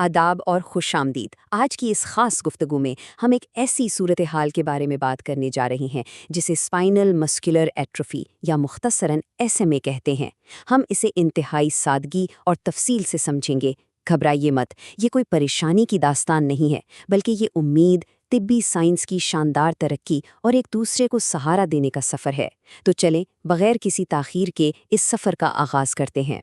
آداب اور خوش آمدید۔ آج کی اس خاص گفتگو میں ہم ایک ایسی صورتحال کے بارے میں بات کرنے جا رہی ہیں جسے اسپائنل مسکولر ایٹروفی یا مختصراً SMA کہتے ہیں۔ ہم اسے انتہائی سادگی اور تفصیل سے سمجھیں گے۔ گھبرائیے مت، یہ کوئی پریشانی کی داستان نہیں ہے، بلکہ یہ امید، طبی سائنس کی شاندار ترقی اور ایک دوسرے کو سہارا دینے کا سفر ہے۔ تو چلیں بغیر کسی تاخیر کے اس سفر کا آغاز کرتے ہیں۔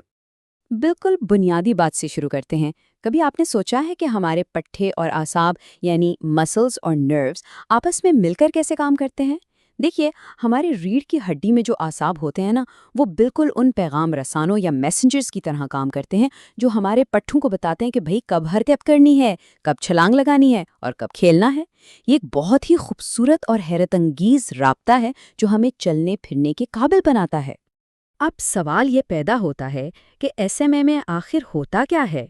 بالکل بنیادی بات سے شروع کرتے ہیں۔ کبھی آپ نے سوچا ہے کہ ہمارے پٹھے اور اعصاب یعنی مسلز اور نروز آپس میں مل کر کیسے کام کرتے ہیں؟ دیکھیے، ہمارے ریڑھ کی ہڈی میں جو اعصاب ہوتے ہیں نا، وہ بالکل ان پیغام رسانوں یا میسنجرز کی طرح کام کرتے ہیں جو ہمارے پٹھوں کو بتاتے ہیں کہ بھئی کب حرکت کرنی ہے، کب چھلانگ لگانی ہے اور کب کھیلنا ہے۔ یہ ایک بہت ہی خوبصورت اور حیرت انگیز رابطہ ہے جو ہمیں چلنے پھرنے کے قابل بناتا ہے۔ اب سوال یہ پیدا ہوتا ہے کہ SMA میں آخر ہوتا کیا ہے؟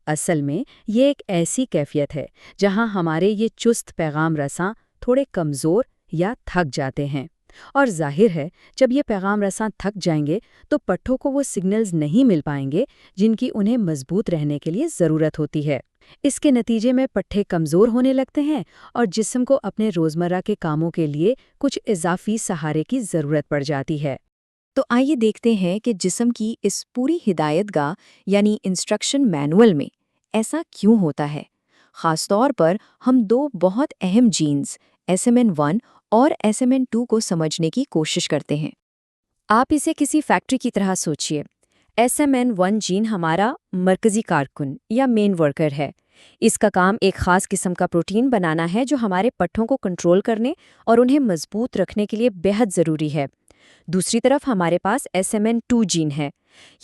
اصل میں یہ ایک ایسی کیفیت ہے جہاں ہمارے یہ چست پیغام رساں تھوڑے کمزور یا تھک جاتے ہیں، اور ظاہر ہے جب یہ پیغام رساں تھک جائیں گے تو پٹھوں کو وہ سگنلز نہیں مل پائیں گے جن کی انہیں مضبوط رہنے کے لیے ضرورت ہوتی ہے۔ اس کے نتیجے میں پٹھے کمزور ہونے لگتے ہیں اور جسم کو اپنے روزمرہ کے کاموں کے لیے کچھ اضافی سہارے کی ضرورت پڑ جاتی ہے۔ تو آئیے دیکھتے ہیں کہ جسم کی اس پوری ہدایت گاہ یعنی انسٹرکشن مینول میں ایسا کیوں ہوتا ہے۔ خاص طور پر ہم دو بہت اہم جینز SMN1 اور SMN2 کو سمجھنے کی کوشش کرتے ہیں۔ آپ اسے کسی فیکٹری کی طرح سوچئے۔ SMN1 جین ہمارا مرکزی کارکن یا مین ورکر ہے۔ اس کا کام ایک خاص قسم کا پروٹین بنانا ہے جو ہمارے پٹھوں کو کنٹرول کرنے اور انہیں مضبوط رکھنے کے لیے بہت ضروری ہے۔ دوسری طرف ہمارے پاس SMN2 جین ہے۔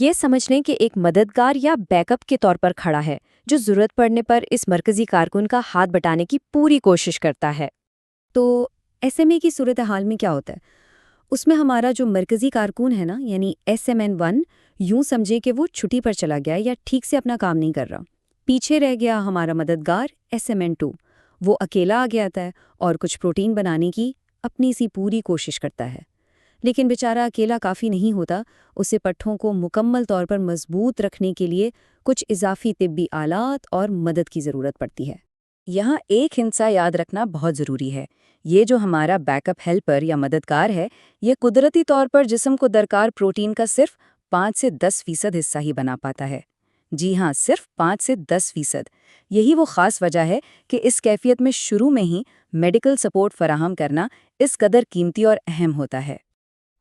یہ سمجھ لیں کہ ایک مددگار یا بیک اپ کے طور پر کھڑا ہے جو ضرورت پڑنے پر اس مرکزی کارکن کا ہاتھ بٹانے کی پوری کوشش کرتا ہے۔ تو SMA کی صورتحال میں کیا ہوتا ہے؟ اس میں ہمارا جو مرکزی کارکن ہے نا، یعنی SMN1، یوں سمجھے کہ وہ چھٹی پر چلا گیا یا ٹھیک سے اپنا کام نہیں کر رہا۔ پیچھے رہ گیا ہمارا مددگار SMN2، وہ اکیلا آ گیا ہے اور کچھ پروٹین بنانے کی اپنی سی پوری کوشش کرتا ہے۔ لیکن بیچارہ اکیلا کافی نہیں ہوتا، اسے پٹھوں کو مکمل طور پر مضبوط رکھنے کے لیے کچھ اضافی طبی آلات اور مدد کی ضرورت پڑتی ہے۔ یہاں ایک ہندسہ یاد رکھنا بہت ضروری ہے۔ یہ جو ہمارا بیک اپ ہیلپر یا مددگار ہے، یہ قدرتی طور پر جسم کو درکار پروٹین کا صرف 5 سے 10% حصہ ہی بنا پاتا ہے۔ جی ہاں، صرف 5 سے 10%۔ یہی وہ خاص وجہ ہے کہ اس کیفیت میں شروع میں ہی میڈیکل سپورٹ فراہم کرنا اس قدر قیمتی اور اہم ہوتا ہے۔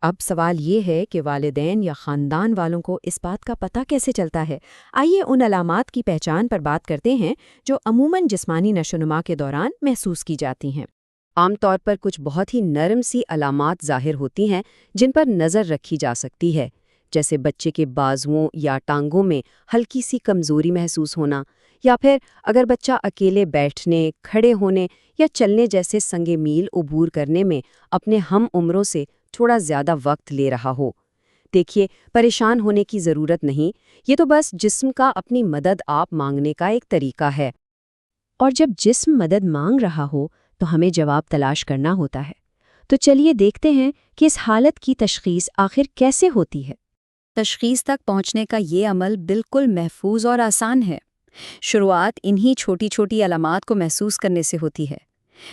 اب سوال یہ ہے کہ والدین یا خاندان والوں کو اس بات کا پتہ کیسے چلتا ہے؟ آئیے ان علامات کی پہچان پر بات کرتے ہیں جو عموماً جسمانی نشوونما کے دوران محسوس کی جاتی ہیں۔ عام طور پر کچھ بہت ہی نرم سی علامات ظاہر ہوتی ہیں جن پر نظر رکھی جا سکتی ہے، جیسے بچے کے بازوؤں یا ٹانگوں میں ہلکی سی کمزوری محسوس ہونا، یا پھر اگر بچہ اکیلے بیٹھنے، کھڑے ہونے یا چلنے جیسے سنگ میل عبور کرنے میں اپنے ہم عمروں سے تھوڑا زیادہ وقت لے رہا ہو۔ دیکھیے، پریشان ہونے کی ضرورت نہیں، یہ تو بس جسم کا اپنی مدد آپ مانگنے کا ایک طریقہ ہے۔ اور جب جسم مدد مانگ رہا ہو تو ہمیں جواب تلاش کرنا ہوتا ہے۔ تو چلیے دیکھتے ہیں کہ اس حالت کی تشخیص آخر کیسے ہوتی ہے۔ تشخیص تک پہنچنے کا یہ عمل بالکل محفوظ اور آسان ہے۔ شروعات انہی چھوٹی چھوٹی علامات کو محسوس کرنے سے ہوتی ہے۔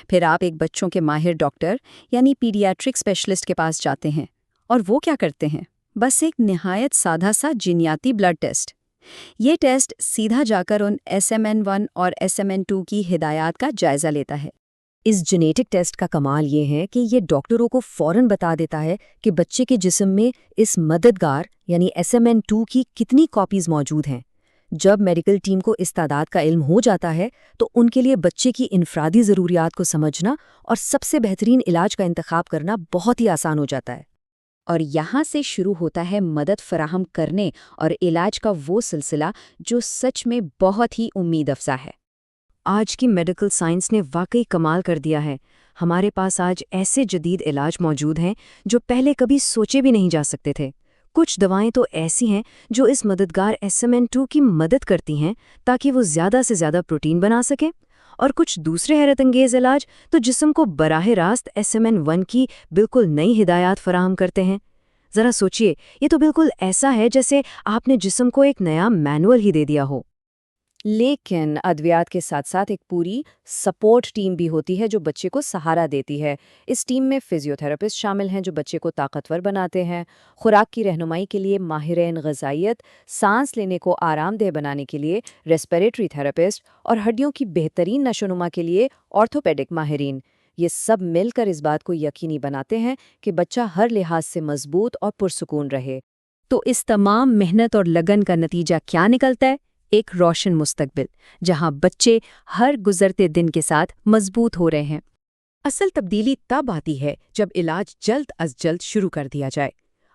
پھر آپ ایک بچوں کے ماہر ڈاکٹر یعنی پیڈیاٹرک اسپیشلسٹ کے پاس جاتے ہیں، اور وہ کیا کرتے ہیں؟ بس ایک نہایت سادہ سا جینیاتی بلڈ ٹیسٹ۔ یہ ٹیسٹ سیدھا جا کر ان SMN1 اور SMN2 کی ہدایات کا جائزہ لیتا ہے۔ اس جینیٹک ٹیسٹ کا کمال یہ ہے کہ یہ ڈاکٹروں کو فوراً بتا دیتا ہے کہ بچے کے جسم میں اس مددگار یعنی SMN2 کی کتنی کاپیز موجود ہیں۔ جب میڈیکل ٹیم کو اس تعداد کا علم ہو جاتا ہے تو ان کے لیے بچے کی انفرادی ضروریات کو سمجھنا اور سب سے بہترین علاج کا انتخاب کرنا بہت ہی آسان ہو جاتا ہے۔ اور یہاں سے شروع ہوتا ہے مدد فراہم کرنے اور علاج کا وہ سلسلہ جو سچ میں بہت ہی امید افزا ہے۔ آج کی میڈیکل سائنس نے واقعی کمال کر دیا ہے۔ ہمارے پاس آج ایسے جدید علاج موجود ہیں جو پہلے کبھی سوچے بھی نہیں جا سکتے تھے۔ کچھ دوائیں تو ایسی ہیں جو اس مددگار SMN2 کی مدد کرتی ہیں تاکہ وہ زیادہ سے زیادہ پروٹین بنا سکیں، اور کچھ دوسرے حیرت انگیز علاج تو جسم کو براہ راست SMN1 کی بالکل نئی ہدایات فراہم کرتے ہیں۔ ذرا سوچئے، یہ تو بالکل ایسا ہے جیسے آپ نے جسم کو ایک نیا مینول ہی دے دیا ہو۔ لیکن ادویات کے ساتھ ساتھ ایک پوری سپورٹ ٹیم بھی ہوتی ہے جو بچے کو سہارا دیتی ہے۔ اس ٹیم میں فزیوتھراپسٹ شامل ہیں جو بچے کو طاقتور بناتے ہیں، خوراک کی رہنمائی کے لیے ماہرین غذائیت، سانس لینے کو آرام دہ بنانے کے لیے ریسپیریٹری تھراپسٹ اور ہڈیوں کی بہترین نشوونما کے لیے آرتھوپیڈک ماہرین۔ یہ سب مل کر اس بات کو یقینی بناتے ہیں کہ بچہ ہر لحاظ سے مضبوط اور پرسکون رہے۔ تو اس تمام محنت اور لگن کا نتیجہ کیا نکلتا ہے؟ ایک روشن مستقبل جہاں بچے ہر گزرتے دن کے ساتھ مضبوط ہو رہے ہیں۔ اصل تبدیلی تب آتی ہے جب علاج جلد از جلد شروع کر دیا جائے۔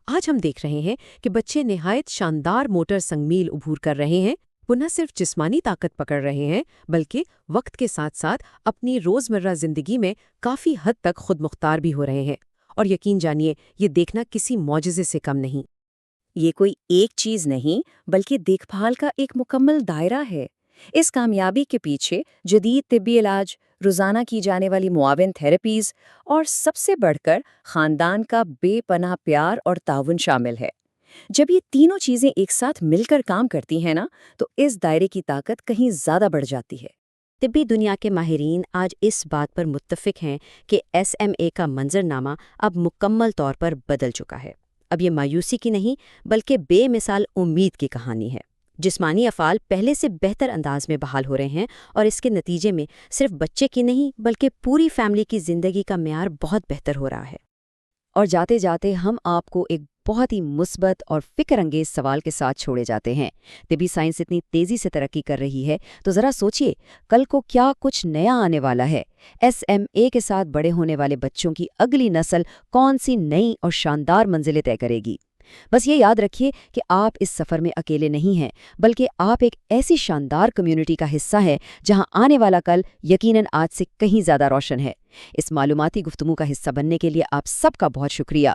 آج ہم دیکھ رہے ہیں کہ بچے نہایت شاندار موٹر سنگمیل عبور کر رہے ہیں، وہ نہ صرف جسمانی طاقت پکڑ رہے ہیں بلکہ وقت کے ساتھ ساتھ اپنی روزمرہ زندگی میں کافی حد تک خود مختار بھی ہو رہے ہیں، اور یقین جانیے یہ دیکھنا کسی معجزے سے کم نہیں۔ یہ کوئی ایک چیز نہیں بلکہ دیکھ بھال کا ایک مکمل دائرہ ہے۔ اس کامیابی کے پیچھے جدید طبی علاج، روزانہ کی جانے والی معاون تھراپیز اور سب سے بڑھ کر خاندان کا بے پناہ پیار اور تعاون شامل ہے۔ جب یہ تینوں چیزیں ایک ساتھ مل کر کام کرتی ہیں نا تو اس دائرے کی طاقت کہیں زیادہ بڑھ جاتی ہے۔ طبی دنیا کے ماہرین آج اس بات پر متفق ہیں کہ SMA کا منظرنامہ اب مکمل طور پر بدل چکا ہے۔ اب یہ مایوسی کی نہیں بلکہ بے مثال امید کی کہانی ہے۔ جسمانی افعال پہلے سے بہتر انداز میں بحال ہو رہے ہیں، اور اس کے نتیجے میں صرف بچے کی نہیں بلکہ پوری فیملی کی زندگی کا معیار بہت بہتر ہو رہا ہے۔ اور جاتے جاتے ہم آپ کو ایک بہت ہی مثبت اور فکر انگیز سوال کے ساتھ چھوڑے جاتے ہیں۔ طبی سائنس اتنی تیزی سے ترقی کر رہی ہے تو ذرا سوچئے کل کو کیا کچھ نیا آنے والا ہے۔ SMA کے ساتھ بڑے ہونے والے بچوں کی اگلی نسل کون سی نئی اور شاندار منزلیں طے کرے گی؟ بس یہ یاد رکھیے کہ آپ اس سفر میں اکیلے نہیں ہیں، بلکہ آپ ایک ایسی شاندار کمیونٹی کا حصہ ہیں جہاں آنے والا کل یقیناً آج سے کہیں زیادہ روشن ہے۔ اس معلوماتی گفتگو کا حصہ بننے کے لیے آپ سب کا بہت شکریہ۔